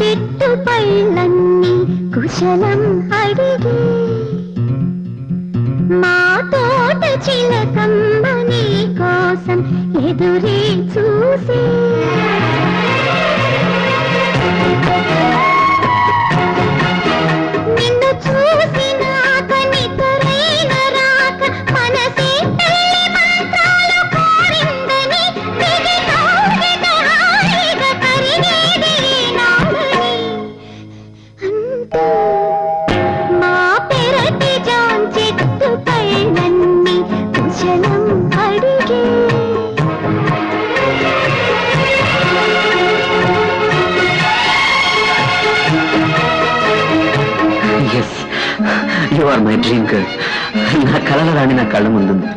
చెట్టు పళ్ళన్నీ కుశలం అడిగి మా తోట చిలకమ్మ నీ కోసం ఎదురే చూసి నిన్ను చూసినాక నిద్రైన రాక మనసే తల్లి మంత్రాలు కోరిందని దిగి తోగిన హాయిగా కరిగేది నాడని అంటూ మా పెరటి జాన్ చెట్టు పైనన్ని కుశలం అడిగే you are my dream girl. నా కలల రాణి నా కళ్ళ ముందుంది.